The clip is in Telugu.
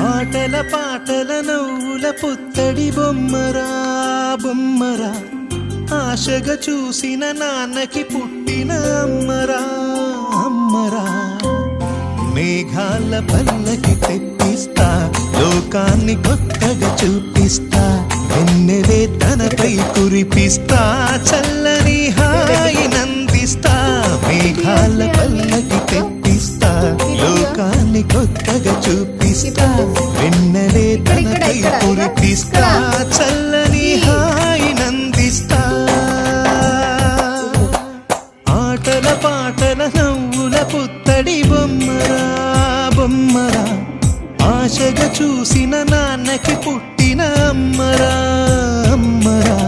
ఆటల పాటల నవ్వుల పుత్తడి బొమ్మరా బొమ్మరా, ఆశగా చూసిన నాన్నకి పుట్టిన అమ్మరా అమ్మరా. మేఘాల పల్లకి తెప్పిస్తా, లోకాన్ని కొత్తగా చూపిస్తా, వెన్నెలే తనపై కురిపిస్తా, చల్లని హాయి నందిస్తా. మేఘాల పల్లకి తెప్పిస్తా, లోకాన్ని కొత్తగా చూపిస్తా, వెన్నెలే తనపై కురిపిస్తా, చల్లని హాయి నందిస్తా. ఆటల పాటల నవ్వుల పుత్తడి బొమ్మరా బొమ్మరా, ఆశగా చూసిన నాన్నకి పుట్టిన అమ్మరా అమ్మరా.